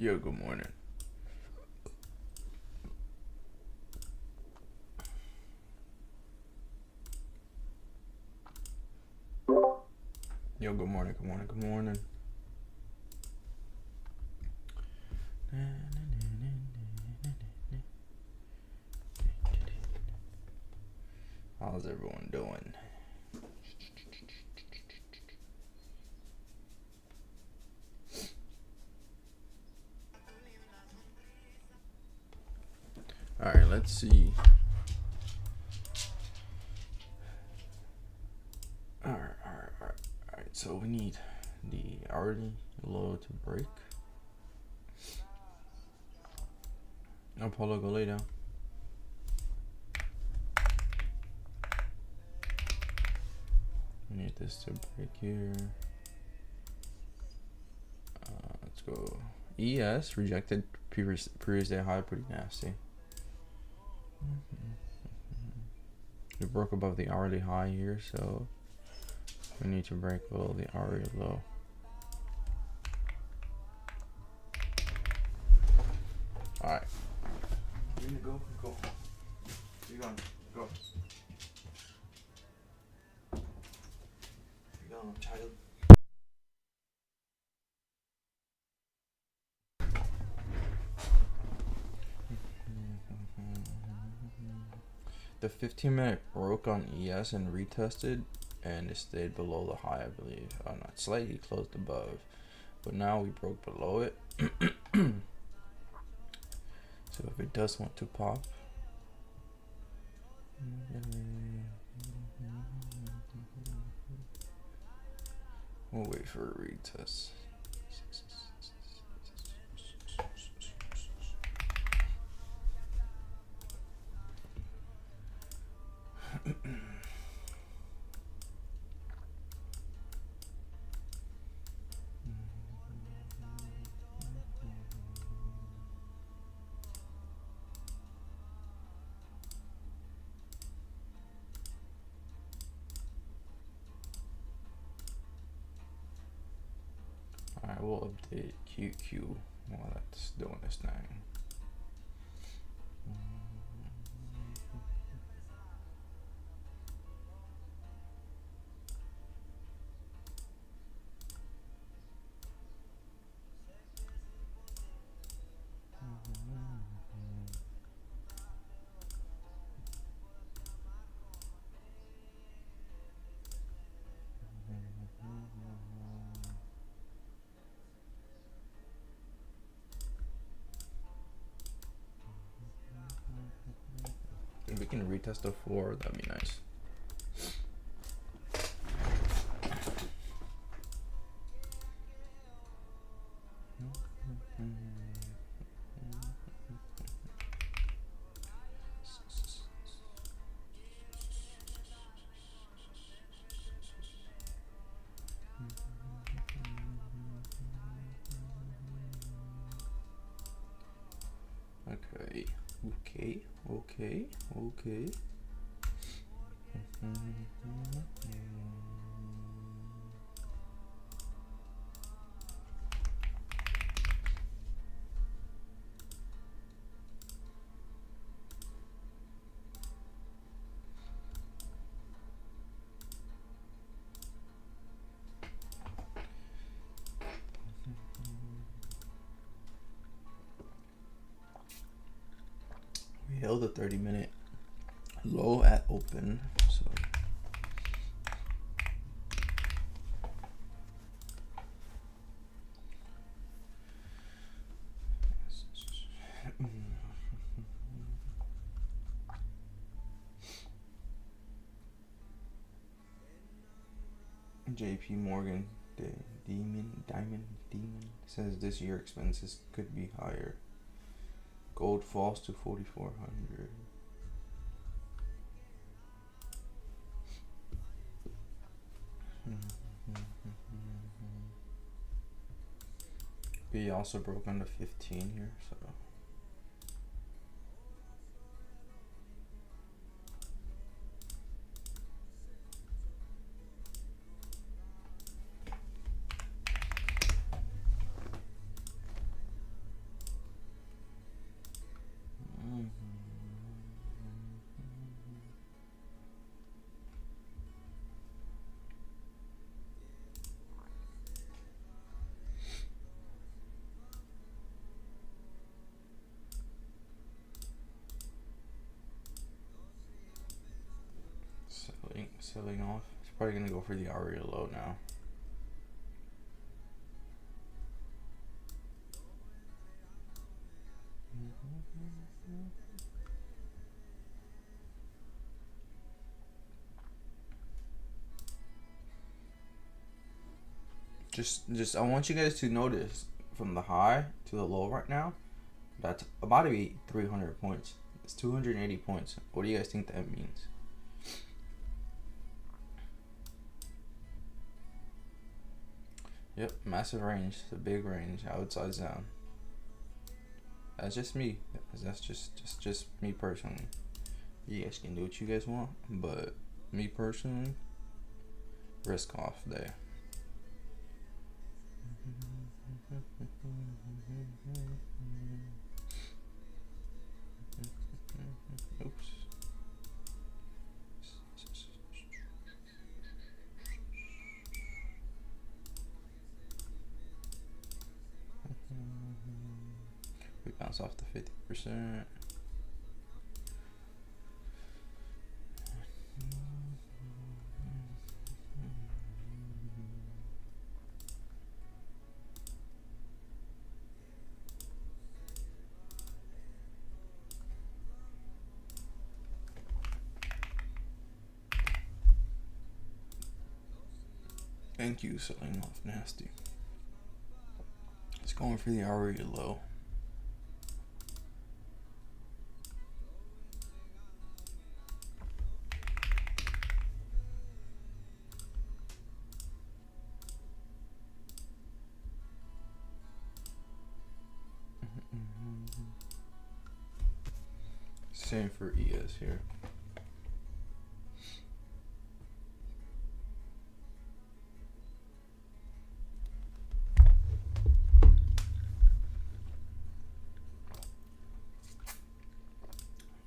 Yo, good morning. Yo, good morning, good morning, good morning. How's everyone doing? Alright, let's see. Alright. So we need the hourly low to break. No, Paulo, go lay down. We need this to break here. Let's go. ES rejected previous day high, pretty nasty. We broke above the hourly high here, so we need to break below the hourly low. Alright. You gonna go? Go. You gonna go? You going, child? The 15-minute broke on ES and retested, and it stayed below the high, I believe. Not slightly closed above, but now we broke below it. So if it does want to pop, we'll wait for a retest. Alright, we'll update QQ while that's doing this thing. If we can retest the 4, that'd be nice. Okay. We held a 30-minute low at open, so JP Morgan, the Diamond says this year expenses could be higher. Gold falls to 4,400. We also broke under 15 here, so selling off. It's probably gonna go for the hourly low now. Just I want you guys to notice from the high to the low right now. That's about to be 300 points. It's 280 points. What do you guys think that means? Yep, massive range. It's a big range. Outside's down. That's just me. That's just me personally. You guys can do what you guys want, but me personally, risk off day. Oops. We bounce off the 50%. Thank you, selling off nasty. It's going for the hourly low. Same for ES here.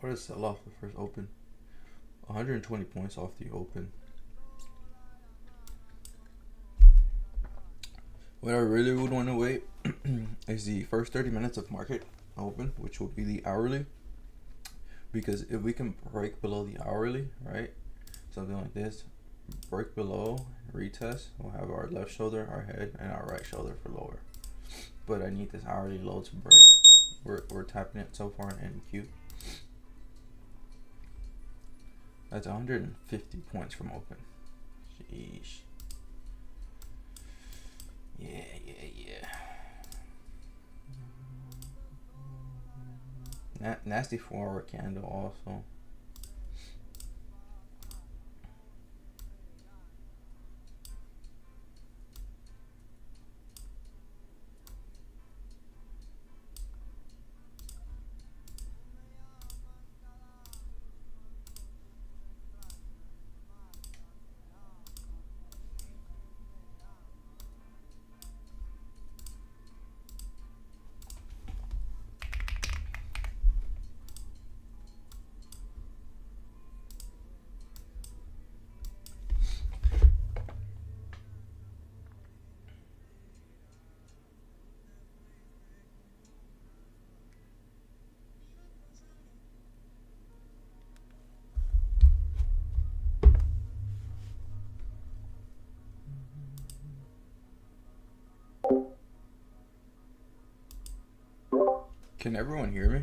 What is sell off the first open? 120 points off the open. What I really would want to wait is the first 30 minutes of market open, which will be the hourly. Because if we can break below the hourly, right? Something like this, break below, retest, we'll have our left shoulder, our head, and our right shoulder for lower. But I need this hourly low to break. We're tapping it so far in NQ. That's 150 points from open. Sheesh. Yeah. Nasty 4-hour candle also. Can everyone hear me?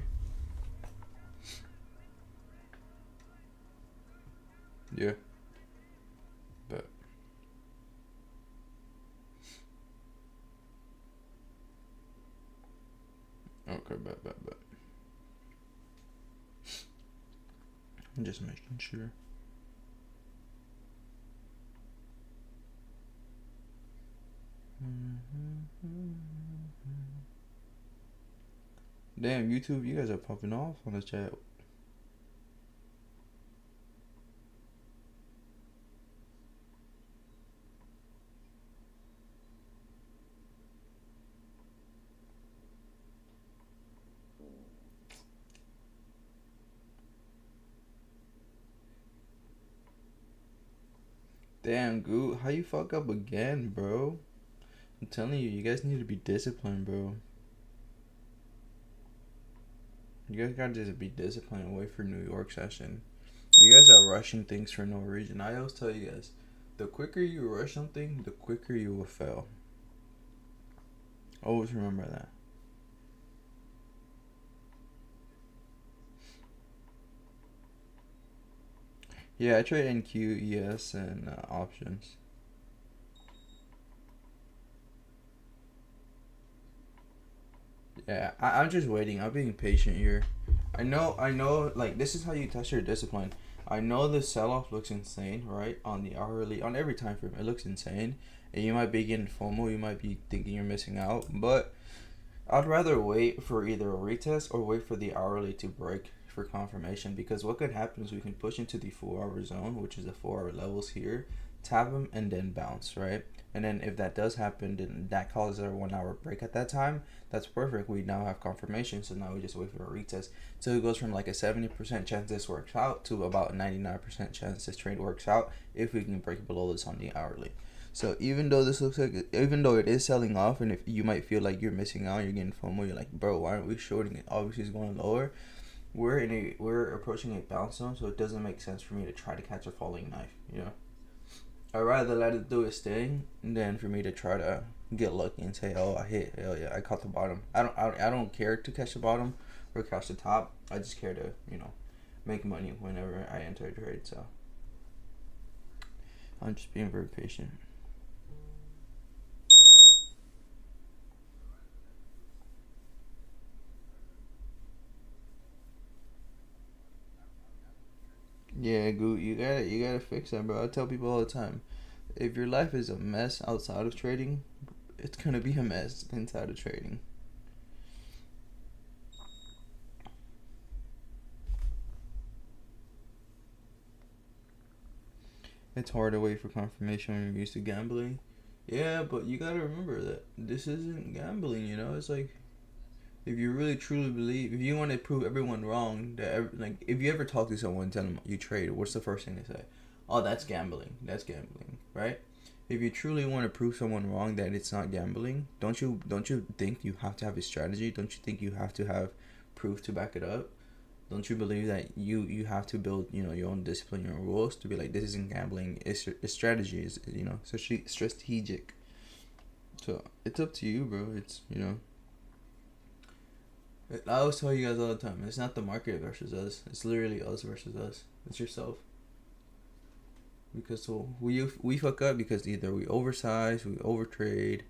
Yeah. But okay, bet. I'm just making sure. Damn, YouTube, you guys are popping off on the chat. Damn, Goot, how you fuck up again, bro? I'm telling you, you guys need to be disciplined, bro. You guys gotta just be disciplined and wait for New York session. You guys are rushing things for no reason. I always tell you guys, the quicker you rush something, the quicker you will fail. Always remember that. Yeah, I trade NQ, ES, and options. Yeah, I'm just waiting. I'm being patient here. I know, like, this is how you test your discipline. I know the sell-off looks insane, right? On the hourly, on every time frame, it looks insane. And you might be getting FOMO, you might be thinking you're missing out. But I'd rather wait for either a retest or wait for the hourly to break for confirmation. Because what could happen is we can push into the 4-hour zone, which is the 4-hour levels here, tap them, and then bounce, right? And then if that does happen, then that causes a 1-hour break at that time. That's perfect. We now have confirmation, so now we just wait for a retest. So it goes from like a 70% chance this works out to about a 99% chance this trade works out if we can break below this on the hourly. So even though this looks like, even though it is selling off, and if you might feel like you're missing out, you're getting FOMO, you're like, bro, why aren't we shorting it? Obviously, it's going lower. We're approaching a bounce zone, so it doesn't make sense for me to try to catch a falling knife. You know, I'd rather let it do its thing than for me to try to get lucky and say, oh, I hit, hell yeah, I caught the bottom. I don't care to catch the bottom or catch the top. I just care to, you know, make money whenever I enter a trade. So I'm just being very patient. Yeah, Goot, you gotta fix that, bro. I tell people all the time, if your life is a mess outside of trading, it's gonna be a mess inside of trading. It's hard to wait for confirmation when you're used to gambling. Yeah, but you gotta remember that this isn't gambling, you know? It's like, if you really truly believe, if you want to prove everyone wrong, like, if you ever talk to someone and tell them you trade, what's the first thing they say? Oh, that's gambling. That's gambling, right? If you truly want to prove someone wrong that it's not gambling, don't you think you have to have a strategy? Don't you think you have to have proof to back it up? Don't you believe that you have to build, you know, your own discipline, your own rules to be like, this isn't gambling, it's strategy, is, you know, so strategic. So it's up to you, bro. It's, you know, I always tell you guys all the time, it's not the market versus us. It's literally us versus us. It's yourself. Because so we fuck up because either we oversize, we overtrade,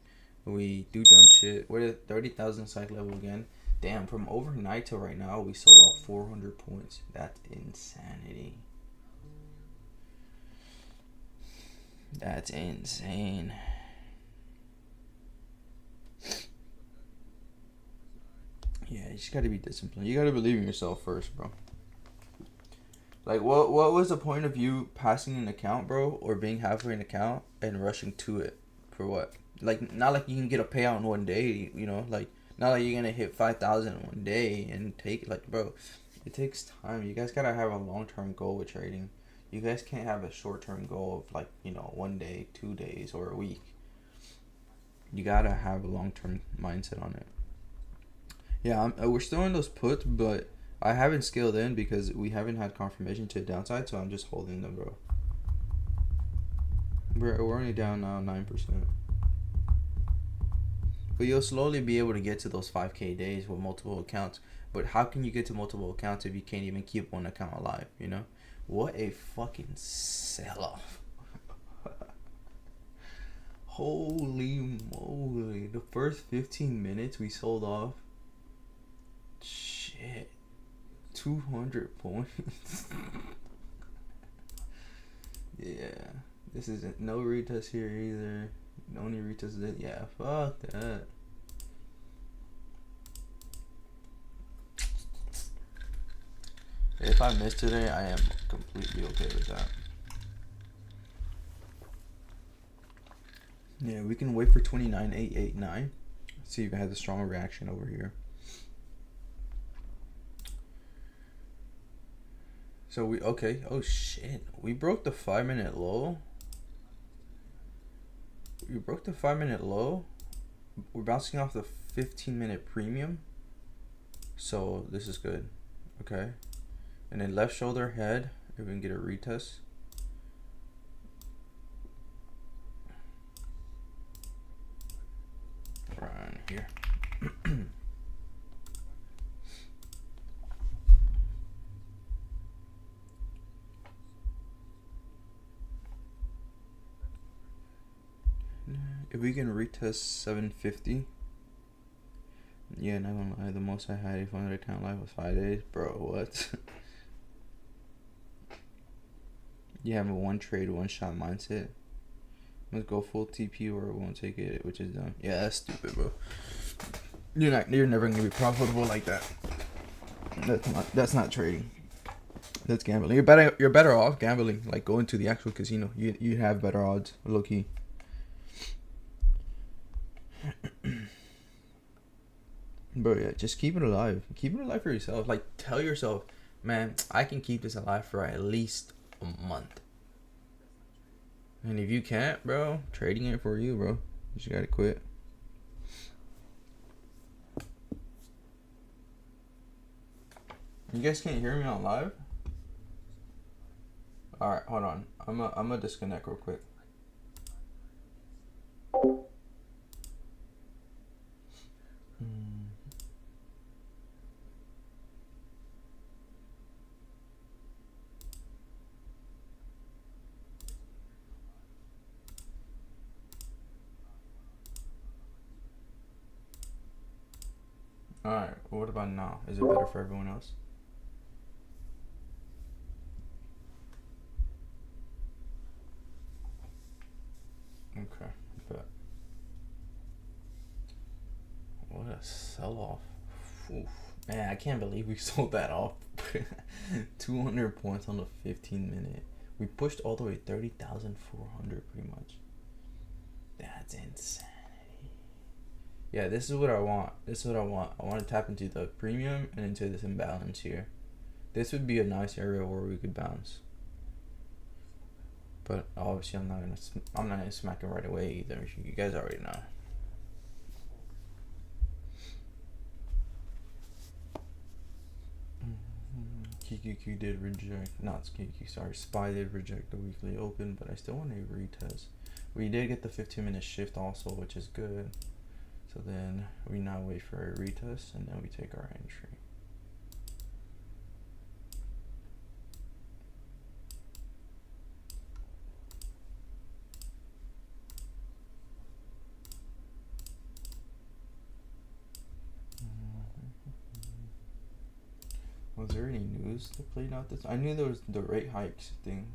we do dumb shit. We're at 30,000 psych level again. Damn, from overnight to right now, we sold off 400 points. That's insanity. That's insane. Yeah, you just gotta be disciplined. You gotta believe in yourself first, bro. Like, what was the point of you passing an account, bro, or being halfway in account and rushing to it? For what? Like, not like you can get a payout in one day, you know? Like, not like you're gonna hit 5,000 in one day and take, like, bro, it takes time. You guys gotta have a long-term goal with trading. You guys can't have a short-term goal of, like, you know, 1 day, 2 days, or a week. You gotta have a long-term mindset on it. Yeah, we're still in those puts, but I haven't scaled in because we haven't had confirmation to the downside, so I'm just holding them, bro. We're only down now 9%. But you'll slowly be able to get to those 5K days with multiple accounts. But how can you get to multiple accounts if you can't even keep one account alive, you know? What a fucking sell-off. Holy moly. The first 15 minutes we sold off. Shit. 200 points. Yeah. This isn't no retest here either. The only retest that, yeah, fuck that. If I miss today, I am completely okay with that. Yeah, we can wait for 29,889. See if it has a strong reaction over here. So we, okay, oh shit. We broke the 5-minute low. We broke the 5-minute low. We're bouncing off the 15-minute premium. So this is good. Okay. And then left shoulder head. If we can get a retest. Right here. If we can retest 750. Yeah, not gonna lie, the most I had if I had account live was 5 days. Bro, what? You have a one trade, one shot mindset. Let's go full TP or it won't take it, which is done. Yeah, that's stupid, bro. You're never gonna be profitable like that. That's not trading. That's gambling. You're better off gambling, like going to the actual casino. You have better odds, low key. Bro, yeah, just keep it alive. Keep it alive for yourself. Like, tell yourself, man, I can keep this alive for at least a month. And if you can't, bro, trading it for you, bro. You just gotta quit. You guys can't hear me on live? Alright, hold on. I'm gonna disconnect real quick. Alright, what about now? Is it better for everyone else? Okay, but what a sell-off. Man, I can't believe we sold that off. 200 points on the 15-minute. We pushed all the way 30,400 pretty much. That's insanity. Yeah, this is what I want. I want to tap into the premium and into this imbalance here. This would be a nice area where we could bounce. But obviously I'm not gonna smack it right away either. You guys already know. QQQ did reject, not QQQ, sorry, SPY did reject the weekly open, but I still want to retest. We did get the 15-minute shift also, which is good. So then we now wait for a retest and then we take our entry. Was there any news that played out this? I knew there was the rate hikes things.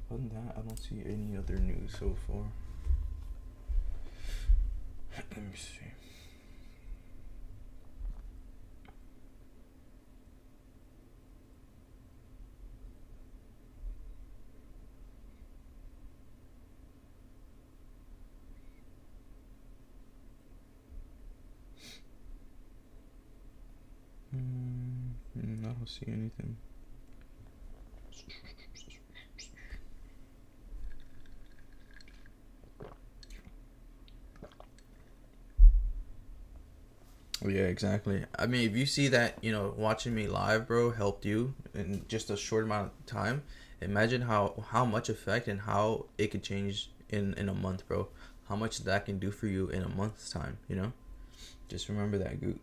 Other than that, I don't see any other news so far. Let me see. I don't see anything. Oh, yeah, exactly. I mean, if you see that, watching me live, bro, helped you in just a short amount of time, imagine how much effect and how it could change in a month, bro. How much that can do for you in a month's time, Just remember that, Goot.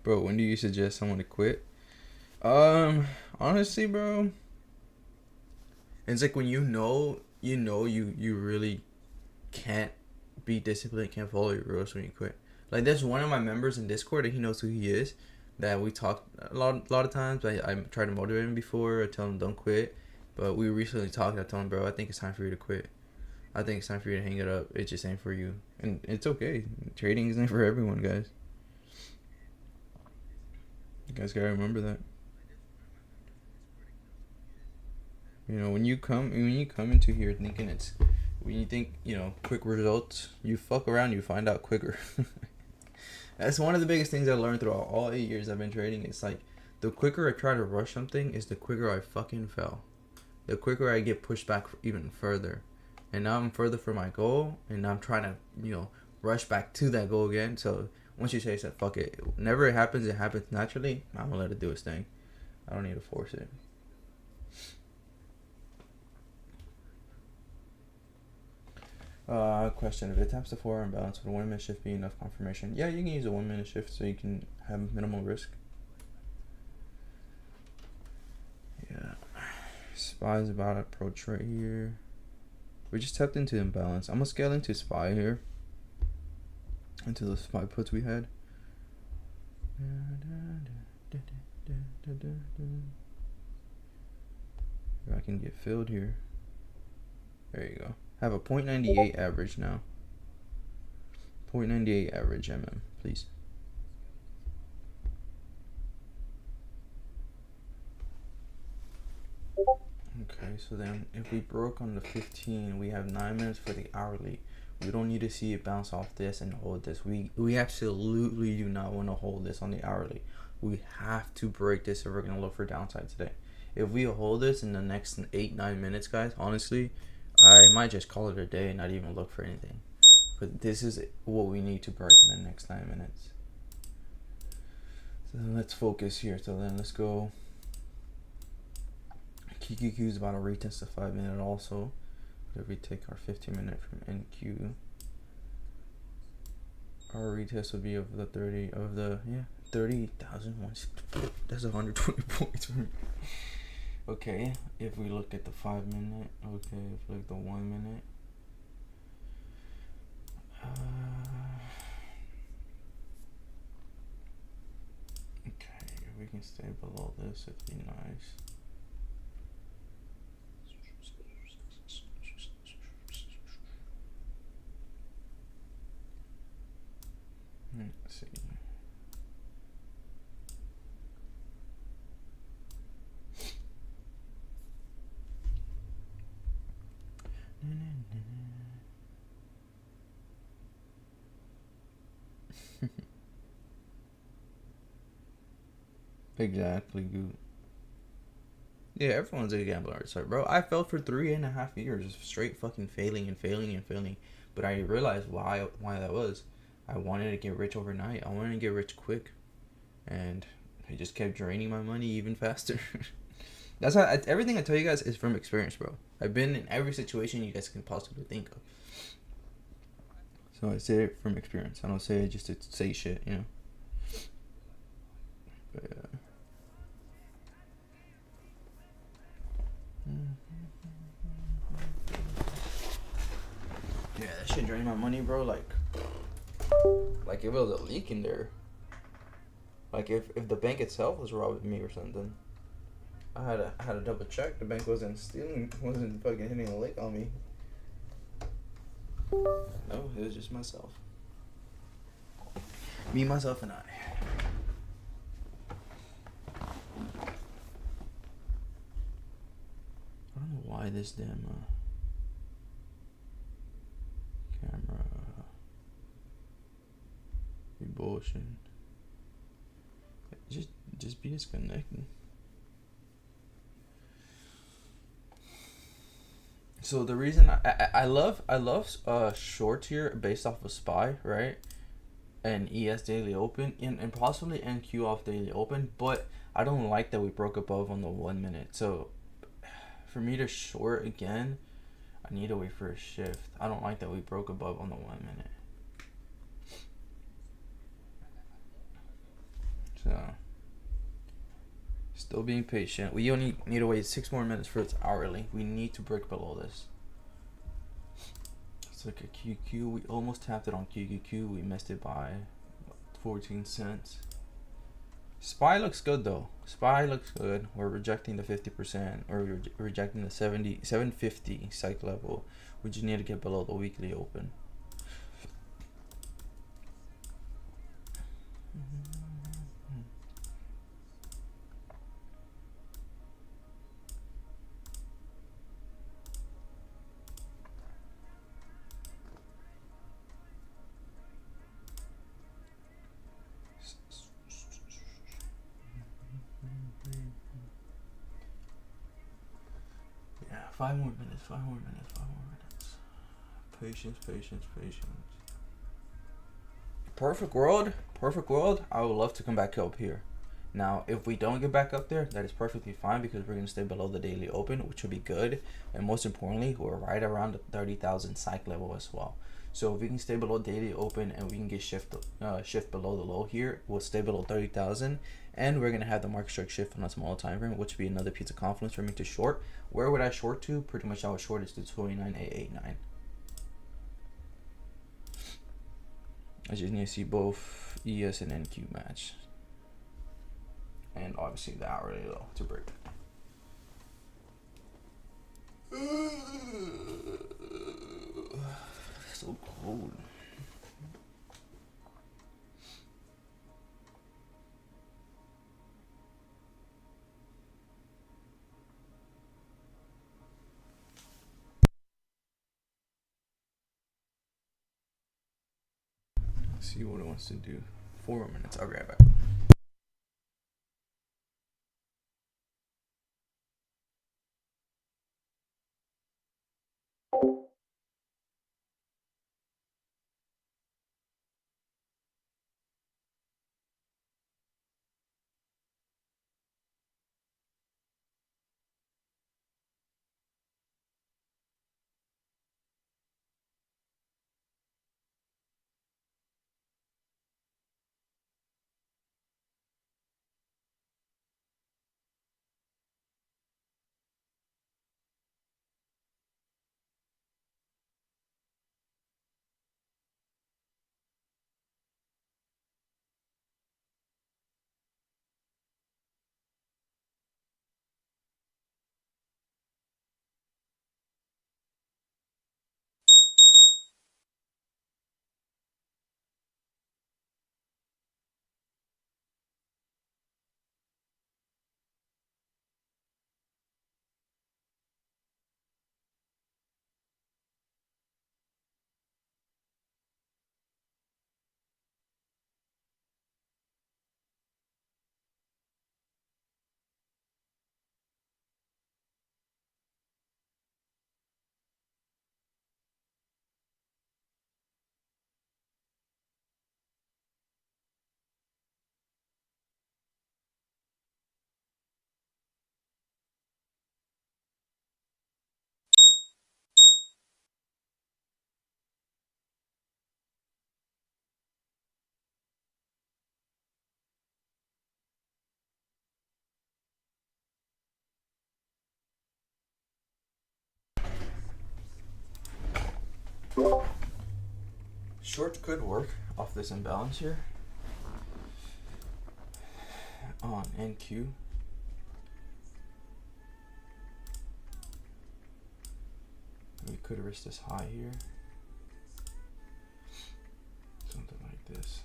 Bro, when do you suggest someone to quit? Honestly, bro, it's like when you really can't be disciplined, can't follow your rules when you quit. Like, there's one of my members in Discord that he knows who he is, that we talked a lot of times. I tried to motivate him before. I tell him don't quit, but we recently talked. I told him, bro, I think it's time for you to quit. I think it's time for you to hang it up. It just ain't for you, and it's okay. Trading isn't for everyone, guys. You guys gotta remember that. When you come into here thinking when you think, quick results, you fuck around, you find out quicker. That's one of the biggest things I learned throughout all 8 years I've been trading. It's like, the quicker I try to rush something is the quicker I fucking fell. the quicker I get pushed back even further. And now I'm further from my goal, and I'm trying to, rush back to that goal again. So once you say, fuck it, whenever it happens naturally. I'm gonna let it do its thing. I don't need to force it. Question: if it taps the 4 imbalance, would a 1 minute shift be enough confirmation? Yeah, you can use a 1 minute shift so you can have minimal risk. Yeah. SPY is about approach right here. We just tapped into imbalance. I'm gonna scale into SPY here. Into the SPY puts we had. If I can get filled here. There you go. Have a 0.98 average now. 0.98 average please. Okay, so then if we broke on the 15, we have 9 minutes for the hourly. We don't need to see it bounce off this and hold this. We absolutely do not want to hold this on the hourly. We have to break this if we're going to look for downside today. If we hold this in the next 8-9 minutes, guys, honestly, I might just call it a day and not even look for anything. But this is what we need to break in the next 9 minutes. So then let's focus here. So then let's go. QQQ is about to retest the 5 minute also. But if we take our 15 minute from NQ, our retest would be of the 30,000. That's 120 points for me. Okay, if we look at the 5 minute, okay, if we look at the 1 minute, okay, if we can stay below this, it'd be nice. Let's see. Exactly, good. Yeah, everyone's a gambler. It's like, bro, I failed for 3.5 years, straight fucking failing. But I realized why that was. I wanted to get rich overnight. I wanted to get rich quick, and I just kept draining my money even faster. That's how everything I tell you guys is from experience, bro. I've been in every situation you guys can possibly think of. So I say it from experience. I don't say it just to say shit, But yeah, that shit drained my money, bro. Like if it was a leak in there. Like if the bank itself was robbing me or something. I had to double check. The bank wasn't fucking hitting a lick on me. No, it was just myself. Me, myself, and I. I don't know why this damn camera be bullshit. Just be disconnected. So the reason I love shorts here based off of SPY, right? And ES daily open and possibly NQ off daily open, but I don't like that we broke above on the 1 minute. So for me to short again, I need to wait for a shift. I don't like that we broke above on the 1 minute. So still being patient. We only need to wait 6 more minutes for its hourly. We need to break below this. Let's look at QQ. We almost tapped it on QQQ. We missed it by 14 cents. SPY looks good though. SPY looks good. We're rejecting the 50%, or we're rejecting the 750 psych level. We just need to get below the weekly open. 5 more minutes, 5 more minutes, 5 more minutes. Patience, patience, patience. Perfect world, I would love to come back up here. Now, if we don't get back up there, that is perfectly fine because we're going to stay below the daily open, which will be good. And most importantly, we're right around the 30,000 psych level as well. So if we can stay below daily open and we can get shift below the low here, we'll stay below 30,000. And we're going to have the market strike shift on a smaller time frame, which would be another piece of confidence for me to short. Where would I short to? Pretty much I would short is to 29,889. As you can see, both ES and NQ match. And obviously the hourly low to break. So cold. Let's see what it wants to do. 4 more minutes. I'll be right back. Short could work off this imbalance here on NQ. We could risk this high here. Something like this.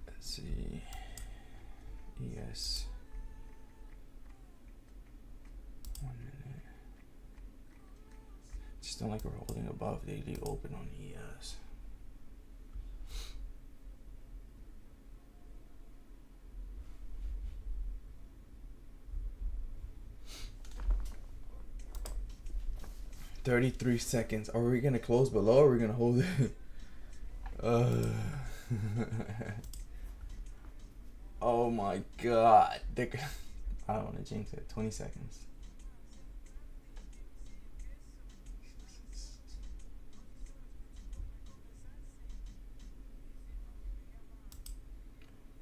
Let's see. ES. 1 minute. Just don't like we're holding above daily open on ES. $33 seconds. Are we gonna close below or are we gonna hold it? Oh my god. I don't want to jinx it. 20 seconds.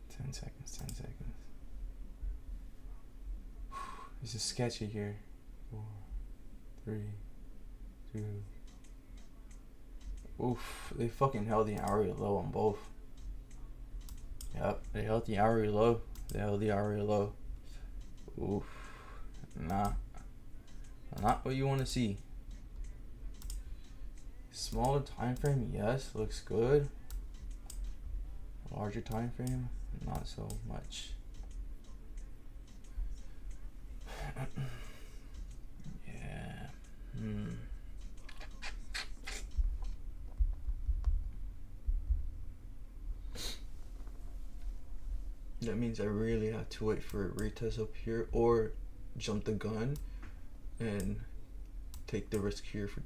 Ten seconds. This is sketchy here. 4, 3, 2. Oof, they fucking held the hourly low on both. Yep, they held the hourly low. Oof. Nah. Not what you want to see. Smaller time frame, yes, looks good. Larger time frame, not so much. Yeah. That means I really have to wait for a retest up here or jump the gun and take the risk here for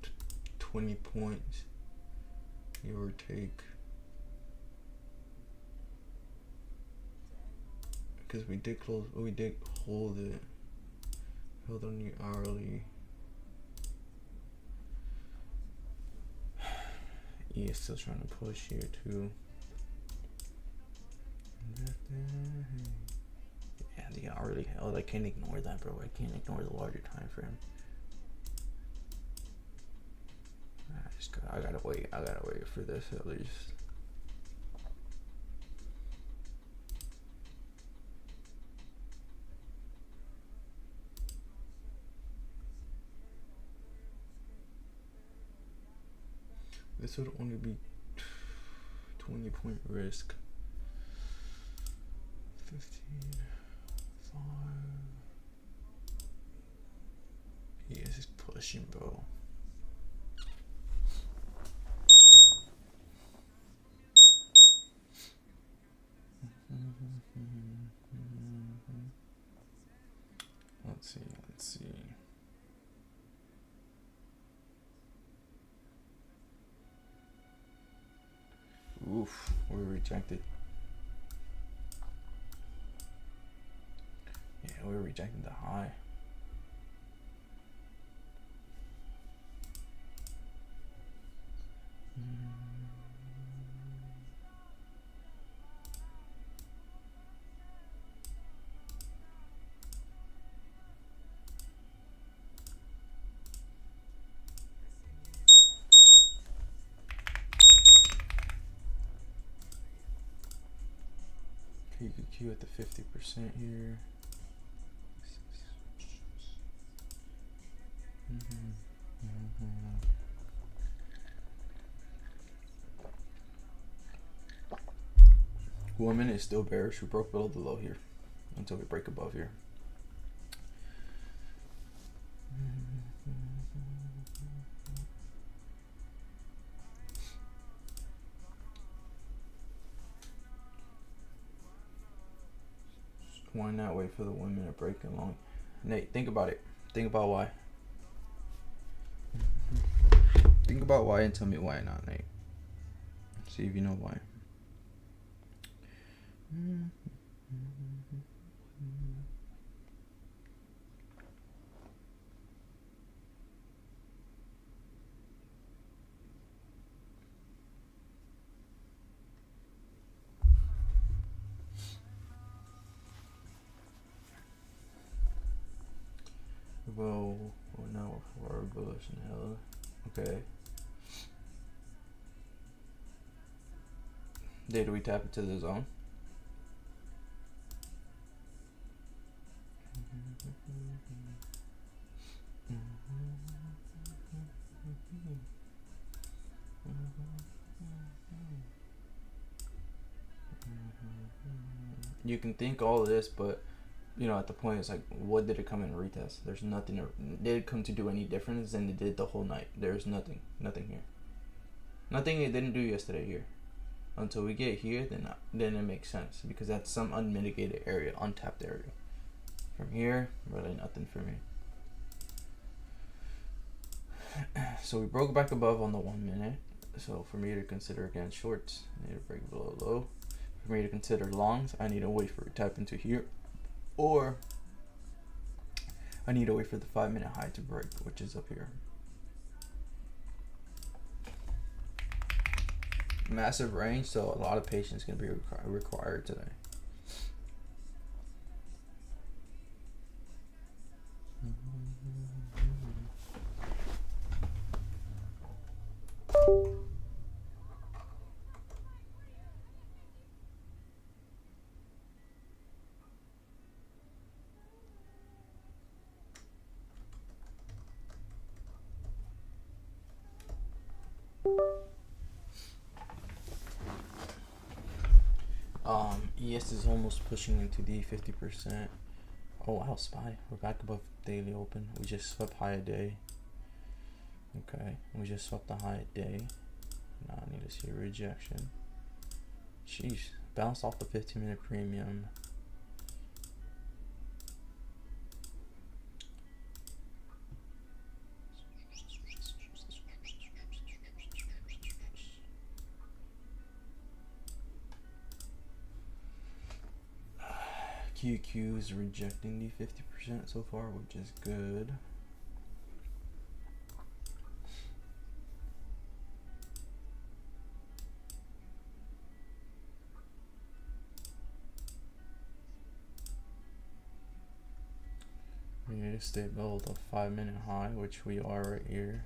20 points, give or take. Because we did hold it. Held on the hourly. Yeah, still trying to push here too. Yeah, the hourly held. I can't ignore that, bro. I can't ignore the larger time frame. I gotta wait. I gotta wait for this at least. This would only be 20 point risk. 15, 5. He is just pushing, bro. Let's see. Oof, we're rejected. Yeah, we're rejecting the high. KQQ at the 50% here. Woman is still bearish. We broke below the low here until we break above here. Why not wait for the 1 minute break along? Nate, think about it. Think about why. Think about why and tell me why not, Nate. See if you know why. Well, now we're forward bullish and hell. Okay. Did we tap into the zone? You can think all of this, but you know, at the point, it's like, what did it come in retest? There's nothing. Did it come to do any difference than it did the whole night? There's nothing here. Nothing it didn't do yesterday here. Until we get here, then it makes sense because that's some unmitigated area, untapped area. From here, really nothing for me. So we broke back above on the 1 minute. So for me to consider again shorts, I need to break below low. For me to consider longs, I need to wait for it to tap into here. Or I need to wait for the 5 minute high to break, which is up here. Massive range, so a lot of patience is going to be required today. ES is almost pushing into the 50%. Oh wow, SPY. We're back above daily open. We just swept high a day. Okay, we just swept the high a day. Now I need to see a rejection. Jeez, bounced off the 15 minute premium. QQ is rejecting the 50% so far, which is good. We need to stay below the 5-minute high, which we are right here.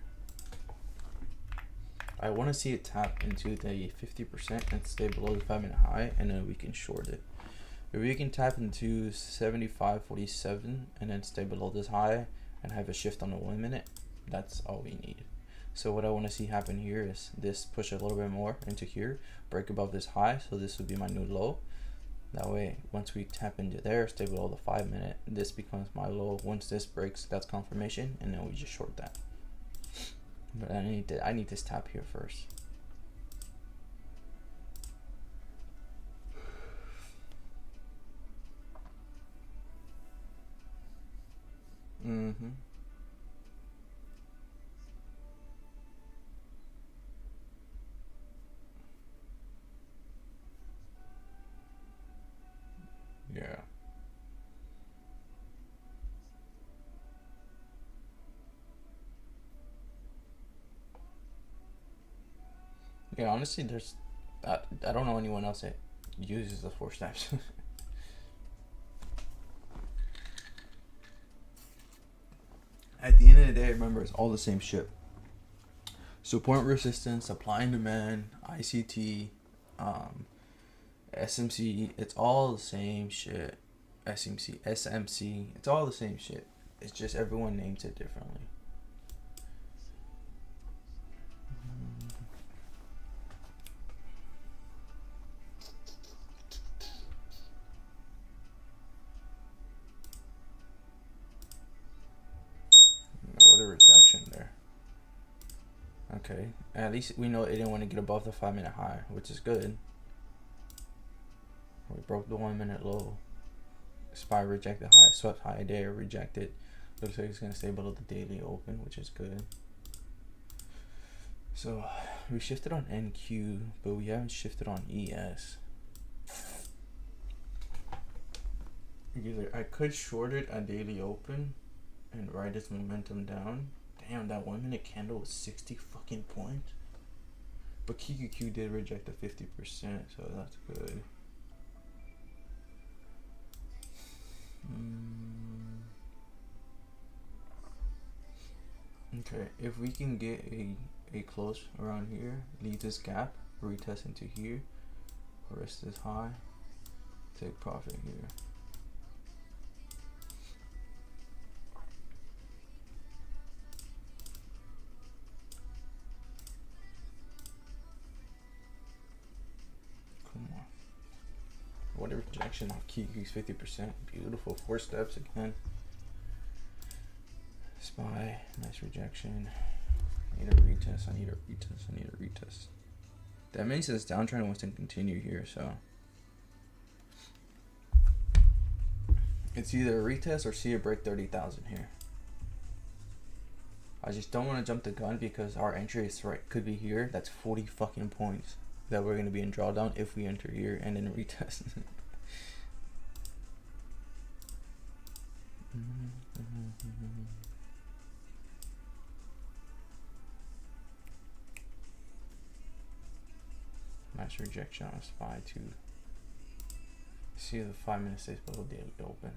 I want to see it tap into the 50% and stay below the 5-minute high, and then we can short it. If we can tap into 75.47 and then stay below this high and have a shift on the 1 minute, that's all we need. So what I want to see happen here is this push a little bit more into here, break above this high, so this would be my new low. That way, once we tap into there, stay below the 5 minute, this becomes my low. Once this breaks, that's confirmation, and then we just short that. But I need this tap here first. Yeah. Yeah, honestly, there's I don't know anyone else that uses the 4 steps. At the end of the day, remember, it's all the same shit. Support resistance, supply and demand, ICT, SMC, it's all the same shit. SMC, it's all the same shit. It's just everyone names it differently. What a rejection there. Okay, at least we know it didn't want to get above the 5-minute high, which is good. We broke the 1 minute low. SPY rejected high, swept high there, rejected. Looks like it's gonna stay below the daily open, which is good. So we shifted on NQ, but we haven't shifted on ES. Either I could short it at daily open and ride its momentum down. Damn, that 1 minute candle was 60 fucking points. But QQQ did reject the 50%, so that's good. Okay, if we can get a close around here, leave this gap, retest into here, rest this high, take profit here. Come on. What a rejection of QQ's 50%. Beautiful. 4 steps again. SPY, nice rejection. I need a retest, I need a retest, I need a retest. That means this downtrend wants to continue here, so it's either a retest or see a break 30,000 here. I just don't want to jump the gun because our entry is right, could be here. That's 40 fucking points that we're going to be in drawdown if we enter here and then retest. Nice rejection on SPY to see the 5 minute stays below daily open.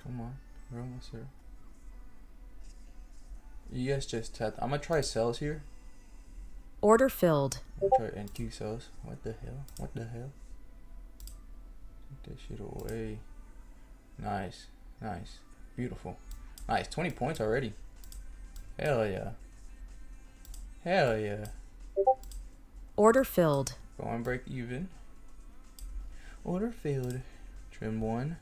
Come on, we're almost there. You guys just tapped. I'm gonna try sells here. Order filled. I'm gonna try NQ sells. What the hell? What the hell? Take that shit away. Nice, nice, beautiful, nice. 20 points already. Hell yeah. Hell yeah. Order filled. Go on, break even. Order filled. Trim 1.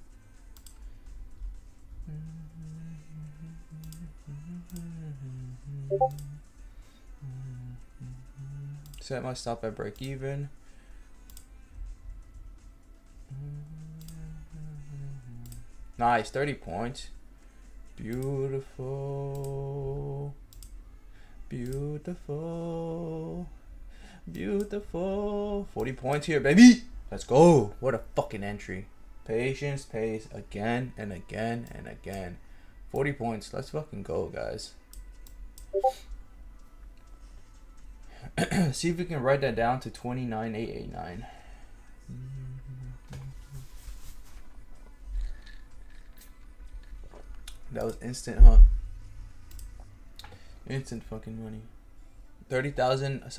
Set my stop at break even. Nice, 30 points. Beautiful. Beautiful. Beautiful. 40 points here, baby. Let's go. What a fucking entry. Patience pays again and again and again. 40 points. Let's fucking go, guys. See if we can write that down to 29,889. That was instant, huh? Instant fucking money. 30,000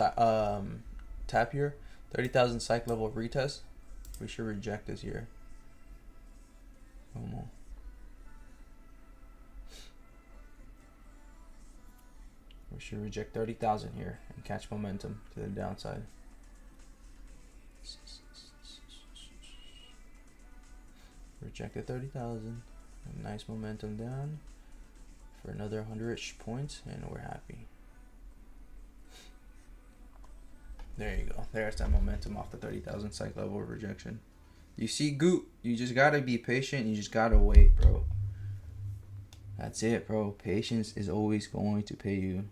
tap here. 30,000 psych level retest. We should reject this here. No more. We should reject 30,000 here and catch momentum to the downside. Rejected 30,000. Nice momentum down for another 100-ish points, and we're happy. There you go. There's that momentum off the 30,000 psych level of rejection. You see, Goot, you just gotta be patient. You just gotta wait, bro. That's it, bro. Patience is always going to pay you.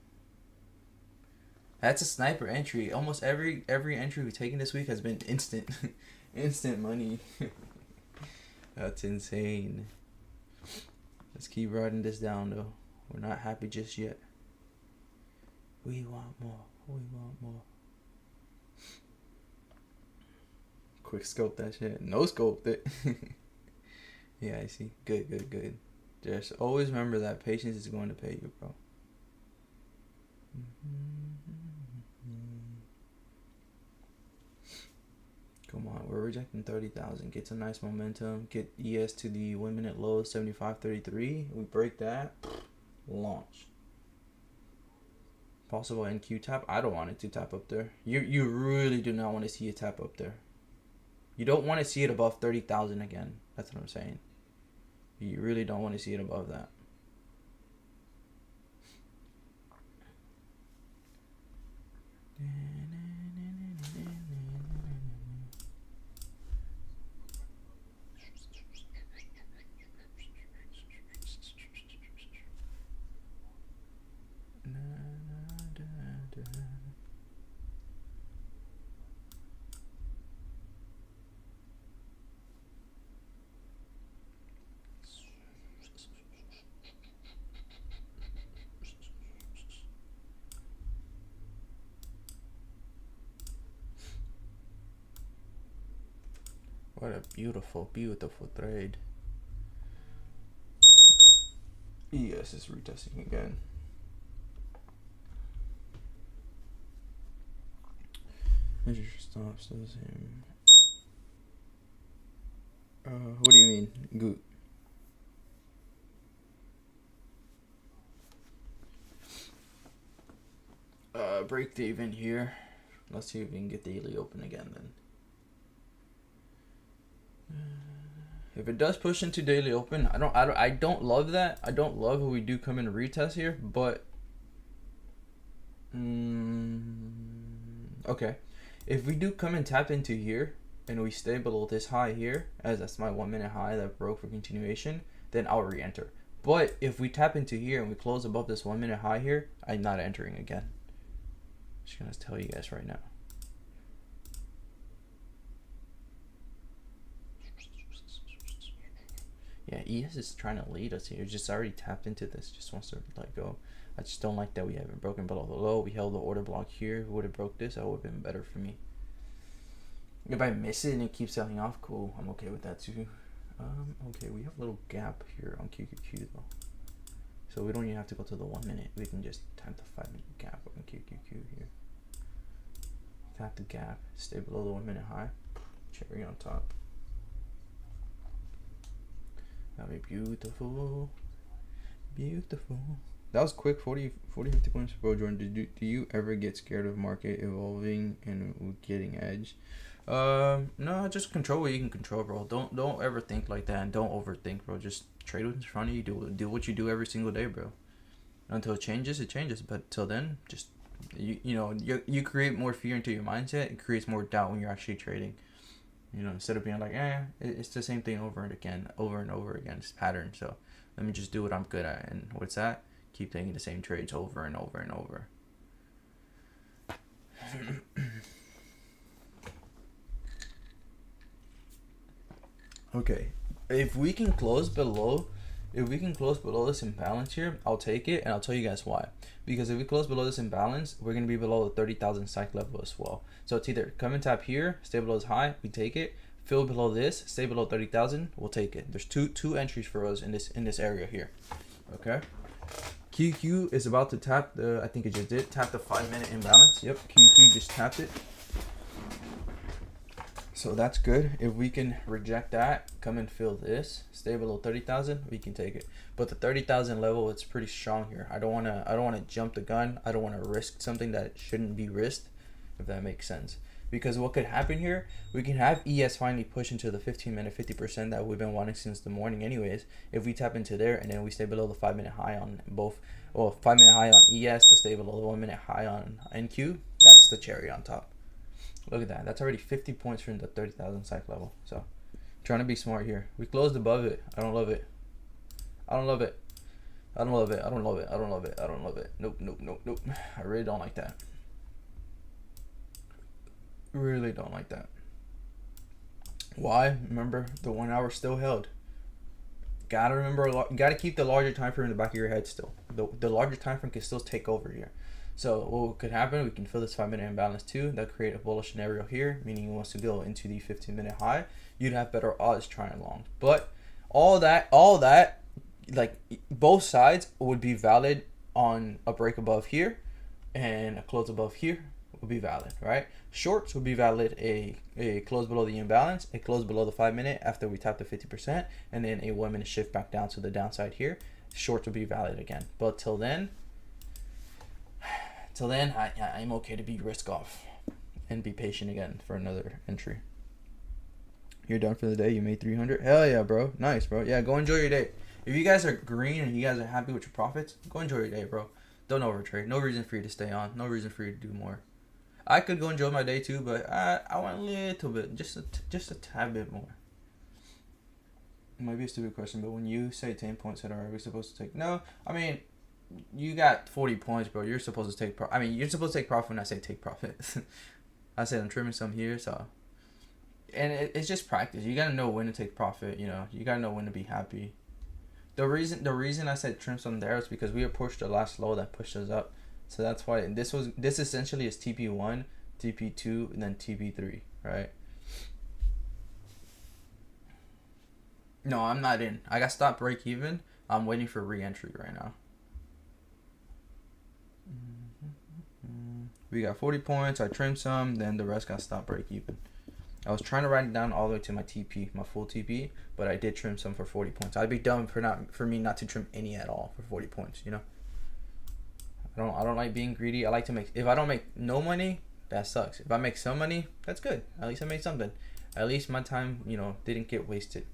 That's a sniper entry. Almost every entry we've taken this week has been instant. Instant money. That's insane. Let's keep writing this down, though. We're not happy just yet. We want more. We want more. Quick scope that shit. No scope it. Yeah, I see. Good, good, good. Just always remember that patience is going to pay you, bro. Come on, we're rejecting 30,000. Get some nice momentum. Get ES to the 1 minute low, 75.33. We break that. Launch. Possible NQ tap. I don't want it to tap up there. You really do not want to see it tap up there. You don't want to see it above 30,000 again. That's what I'm saying. You really don't want to see it above that. What a beautiful, beautiful trade. ES is retesting again. Measure stops the same. What do you mean? Good. Break the event here. Let's see if we can get daily open again then. If it does push into daily open, I don't love that. I don't love when we do come in a retest here, but okay. If we do come and tap into here and we stay below this high here, as that's my 1 minute high that broke for continuation, then I'll re-enter. But if we tap into here and we close above this 1 minute high here, I'm not entering again. Just gonna tell you guys right now. Yeah, ES is trying to lead us here. Just already tapped into this. Just wants to let go. I just don't like that we haven't broken below the low. We held the order block here. If we would have broke this, that would have been better for me. If I miss it and it keeps selling off, cool. I'm okay with that too. Okay, we have a little gap here on QQQ though. So we don't even have to go to the 1 minute. We can just tap the 5 minute gap on QQQ here. Tap the gap. Stay below the 1 minute high. Cherry on top. That'd be beautiful. Beautiful. That was quick. 40 50 points for Bro Jordan. Do you ever get scared of market evolving and getting edge? No, just control what you can control, bro. Don't ever think like that, and don't overthink, bro. Just trade what's in front of you. Do what you do every single day, bro. Until it changes, it changes. But till then, just you create more fear into your mindset. It creates more doubt when you're actually trading. You know, instead of being like, it's the same thing over and over again, it's pattern. So let me just do what I'm good at. And what's that? Keep taking the same trades over and over and over. Okay, if we can close below this imbalance here, I'll take it, and I'll tell you guys why. Because if we close below this imbalance, we're gonna be below the 30,000 psych level as well. So it's either come and tap here, stay below this high, we take it. Fill below this, stay below 30,000, we'll take it. There's two entries for us in this area here. Okay. QQ is about to tap the, I think it just did tap the 5-minute imbalance. Yep, QQ just tapped it. So that's good. If we can reject that, come and fill this, stay below 30,000, we can take it. But the 30,000 level, it's pretty strong here. I don't wanna jump the gun. I don't wanna risk something that shouldn't be risked, if that makes sense. Because what could happen here, we can have ES finally push into the 15-minute 50% that we've been wanting since the morning anyways. If we tap into there and then we stay below the 5-minute high on both, well, 5-minute high on ES, but stay below the 1-minute high on NQ, that's the cherry on top. Look at that. That's already 50 points from the 30,000 psych level. So, trying to be smart here. We closed above it. I don't love it. I don't love it. I don't love it. I don't love it. I don't love it. I don't love it. Nope, nope, nope, nope. I really don't like that. Really don't like that. Why? Remember, the 1 hour still held. Gotta remember, gotta keep the larger time frame in the back of your head still. The larger time frame can still take over here. So what could happen, we can fill this 5-minute imbalance too. That create a bullish scenario here, meaning he wants to go into the 15-minute high. You'd have better odds trying long. But all that, like both sides would be valid on a break above here and a close above here would be valid, right? Shorts would be valid a close below the imbalance, a close below the 5-minute after we tap the 50%, and then a 1-minute shift back down to the downside here. Shorts would be valid again. But till then, I'm okay to be risk off and be patient again for another entry. You're done for the day. You made 300. Hell yeah, bro. Nice, bro. Yeah, go enjoy your day. If you guys are green and you guys are happy with your profits, go enjoy your day, bro. Don't overtrade. No reason for you to stay on. No reason for you to do more. I could go enjoy my day too, but I want a little bit, just a tad bit more. It might be a stupid question, but when you say 10 points, are we supposed to take? No, I mean, you got 40 points, bro. You're supposed to take you're supposed to take profit when I say take profit. I said I'm trimming some here, so. And it's just practice. You gotta know when to take profit. You know, you gotta know when to be happy. The reason I said trim some there is because we approached the last low that pushed us up, so that's why this essentially is TP1, TP2, and then TP3, right? No, I'm not in. I got stop break even. I'm waiting for re-entry right now. We got 40 points. I trimmed some, then the rest got stop break even. I was trying to write it down all the way to my TP, my full TP, but I did trim some for 40 points. I'd be dumb for me not to trim any at all for 40 points, you know? I don't like being greedy. I like to make, if I don't make no money, that sucks. If I make some money, that's good. At least I made something. At least my time, you know, didn't get wasted.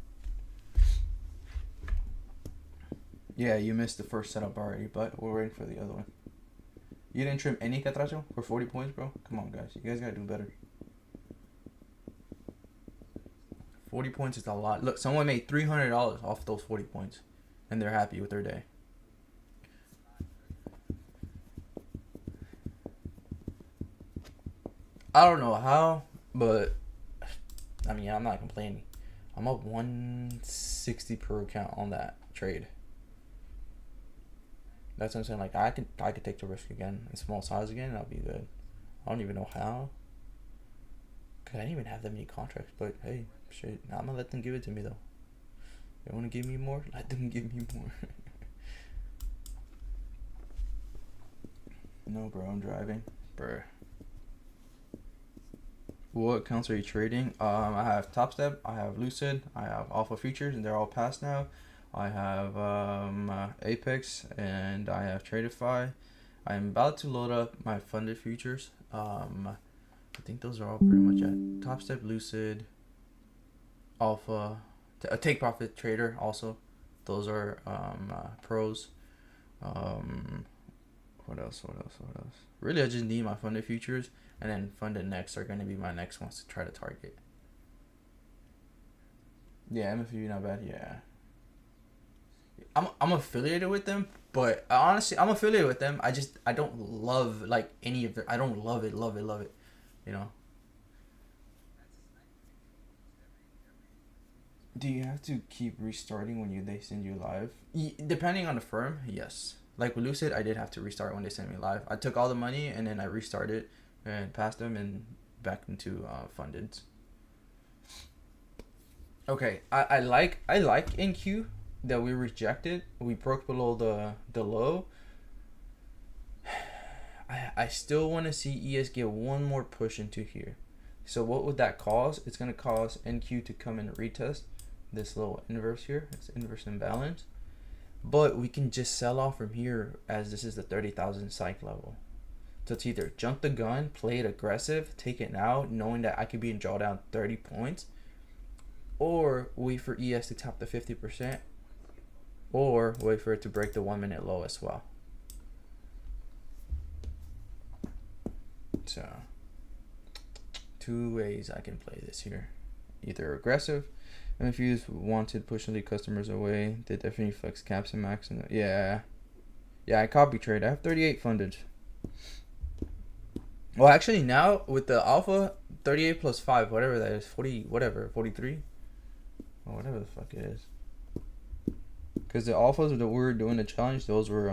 Yeah, you missed the first setup already, but we're waiting for the other one. You didn't trim any Catracho for 40 points, bro? Come on, guys. You guys gotta do better. 40 points is a lot. Look, someone made $300 off those 40 points, and they're happy with their day. I don't know how, but I mean, I'm not complaining. I'm up 160 per account on that trade. That's what I'm saying. Like I could take the risk again in small size again, and I'll be good. I don't even know how. Cause I didn't even have that many contracts, but hey, shit. I'm gonna let them give it to me though. They wanna give me more? Let them give me more. No, bro, I'm driving, bro. What accounts are you trading? I have Top Step, I have Lucid, I have Alpha Futures, and they're all passed now. I have Apex, and I have Tradeify. I'm about to load up my funded futures. I think those are all pretty much at Top Step, Lucid, Alpha, Take Profit Trader also. Those are pros. What else? Really, I just need my funded futures, and then funded next are going to be my next ones to try to target. Yeah, MFU not bad. Yeah. I'm affiliated with them, but honestly, I'm affiliated with them. I don't love like any of their. I don't love it. You know. Do you have to keep restarting when they send you live? Depending on the firm, yes. Like with Lucid, I did have to restart when they sent me live. I took all the money and then I restarted and passed them and back into funded. Okay, I like NQ that we rejected. We broke below the low. I still want to see ES get one more push into here. So what would that cause? It's gonna cause NQ to come and retest this little inverse here. It's inverse imbalance. But we can just sell off from here as this is the 30,000 psych level. So it's either jump the gun, play it aggressive, take it now, knowing that I could be in drawdown 30 points, or wait for ES to tap the 50%, or wait for it to break the 1 minute low as well. So, two ways I can play this here. Either aggressive, and if you wanted pushing the customers away, they definitely flex caps and max. And yeah, I copy trade. I have 38 funded. Well, actually now with the alpha, 38 plus 5, whatever that is, 40, whatever, 43, or whatever the fuck it is. Because the alphas that we were doing the challenge, those were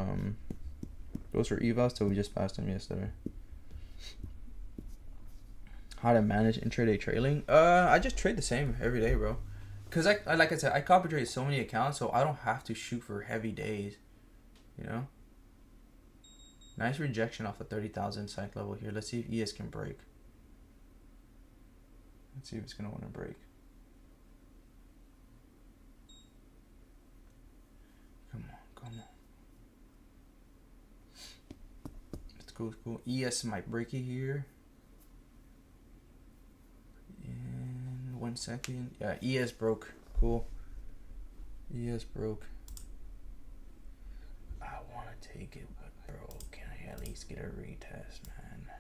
evals, so we just passed them yesterday. How to manage intraday trailing? I just trade the same every day, bro. Cause I like I said, I copy trade so many accounts, so I don't have to shoot for heavy days. You know. Nice rejection off the 30,000 psych level here. Let's see if ES can break. Let's see if it's gonna want to break. Come on. Let's go. ES might break it here. In 1 second. Yeah, ES broke. Cool. ES broke. I want to take it, but bro, can I at least get a retest, man?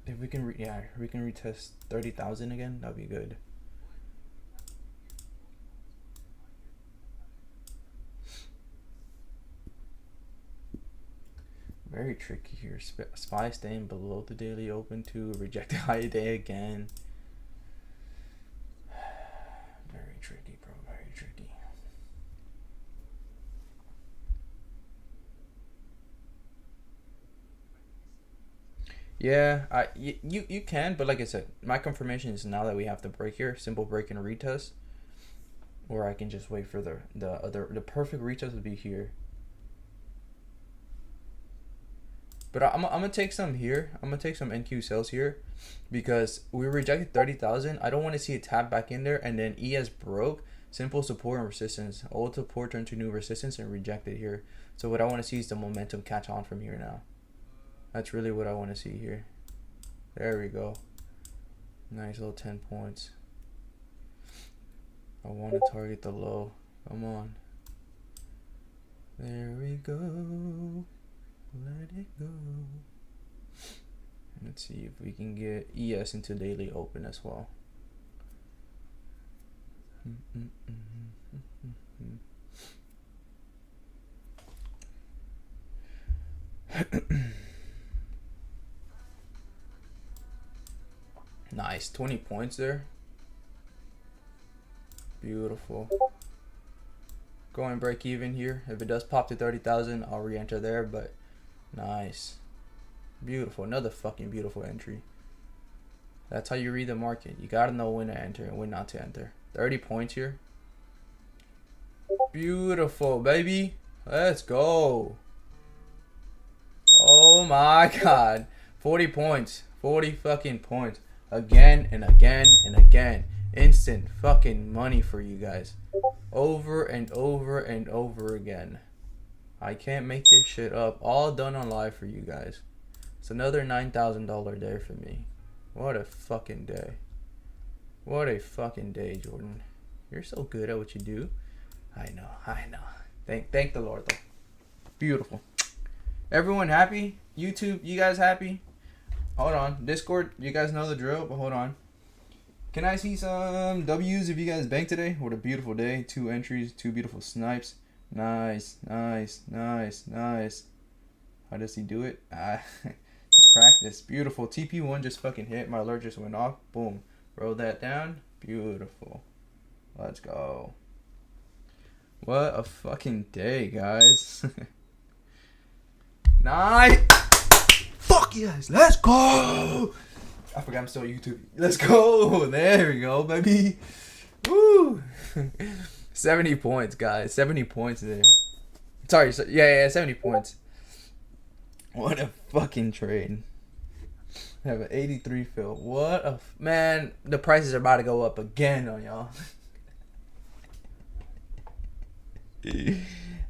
If we can, we can retest 30,000 again. That'd be good. Very tricky here. SPY staying below the daily open to reject the high day again. Very tricky, bro. Very tricky. Yeah, you can, but like I said, my confirmation is now that we have to break here, simple break and retest, or I can just wait for the perfect retest would be here. But I'm gonna take some here. I'm gonna take some NQ sales here because we rejected 30,000. I don't want to see it tap back in there and then ES broke. Simple support and resistance. Old support turned to new resistance and rejected here. So what I want to see is the momentum catch on from here now. That's really what I want to see here. There we go. Nice little 10 points. I want to target the low. Come on. There we go. Let it go. Let's see if we can get ES into daily open as well. Nice, 20 points there. Beautiful. Go and break even here. If it does pop to 30,000, I'll re-enter there, but nice. Beautiful. Another fucking beautiful entry. That's how you read the market. You gotta know when to enter and when not to enter. 30 points here. Beautiful, baby. Let's go. Oh my god. 40 points. 40 fucking points. Again and again and again. Instant fucking money for you guys. Over and over and over again. I can't make this shit up. All done on live for you guys. It's another $9,000 day for me. What a fucking day. What a fucking day, Jordan. You're so good at what you do. I know. Thank the Lord, though. Beautiful. Everyone happy? YouTube, you guys happy? Hold on. Discord, you guys know the drill, but hold on. Can I see some W's if you guys bank today? What a beautiful day. 2 entries, 2 beautiful snipes. Nice, nice, nice, nice. How does he do it? Just practice. Beautiful. TP1 just fucking hit. My alert just went off. Boom. Roll that down. Beautiful. Let's go. What a fucking day, guys. Nice. Fuck yes. Let's go. I forgot I'm still on YouTube. Let's go. There we go, baby. Woo. 70 points, guys. 70 points there. Sorry. Yeah, 70 points. What a fucking trade. I have an 83 fill. What a... Man, the prices are about to go up again on y'all.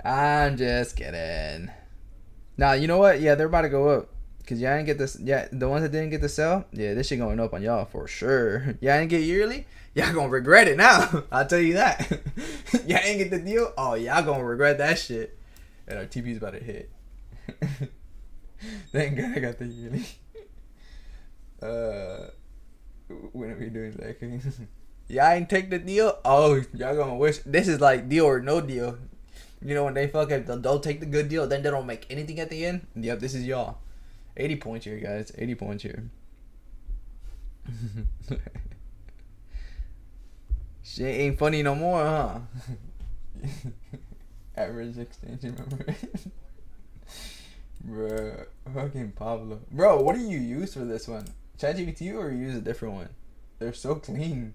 I'm just kidding. Nah, you know what? Yeah, they're about to go up. Because y'all didn't get this. Yeah, the ones that didn't get the sell. Yeah, this shit going up on y'all for sure. Y'all didn't get yearly? Y'all gonna regret it now. I'll tell you that. Y'all didn't get the deal? Oh, y'all gonna regret that shit. And our TV's about to hit. Thank God I got the yearly. When are we doing that? Y'all ain't take the deal? Oh, y'all gonna wish. This is like deal or no deal. You know when they fucking don't take the good deal, then they don't make anything at the end? Yep, this is y'all. 80 points here, guys. 80 points here. Shit ain't funny no more, huh? Average exchange, remember? Bro, fucking Pablo. Bro, what do you use for this one? ChatGPT or you use a different one? They're so clean.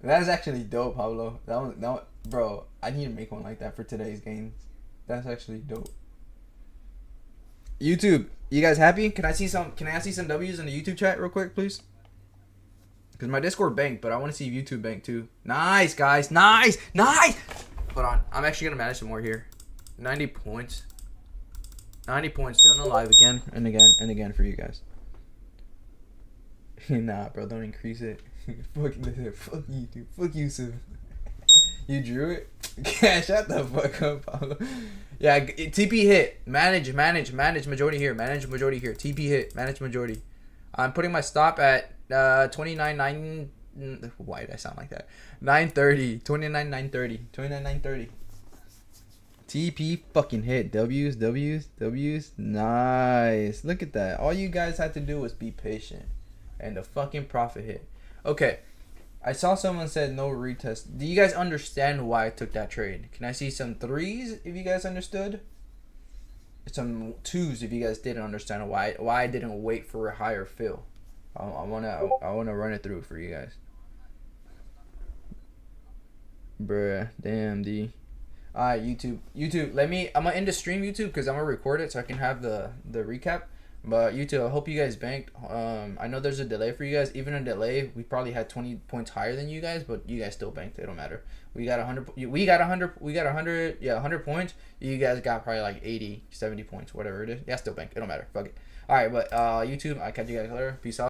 That is actually dope, Pablo. That one, bro. I need to make one like that for today's games. That's actually dope. YouTube, you guys happy? Can I see some W's in the YouTube chat real quick, please? Because my Discord banked, but I want to see YouTube bank too. Nice, guys. Nice. Nice. Hold on. I'm actually going to manage some more here. 90 points. 90 points. Still alive again and again and again for you guys. Nah, bro. Don't increase it. Fuck YouTube. Fuck YouTube. You drew it? Yeah, shut the fuck up, Paulo. Yeah, TP hit. Manage majority here. Manage majority here. TP hit. Manage majority. I'm putting my stop at 29.9. Why did I sound like that? 930. 29.930. 29.930. TP fucking hit. W's. Nice. Look at that. All you guys had to do was be patient. And the fucking profit hit. Okay. I saw someone said no retest. Do you guys understand why I took that trade? Can I see some 3s if you guys understood? Some 2s if you guys didn't understand why I didn't wait for a higher fill. I wanna run it through for you guys. Bruh, damn D. Alright, YouTube. I'm gonna end the stream, YouTube, because I'm gonna record it so I can have the recap. But YouTube, I hope you guys banked. I know there's a delay for you guys. Even a delay, we probably had 20 points higher than you guys, but you guys still banked. It don't matter. We got 100 points. You guys got probably like 80, 70 points, whatever it is. Yeah, still banked. It don't matter. Fuck it. All right, but YouTube, I'll catch you guys later. Peace out.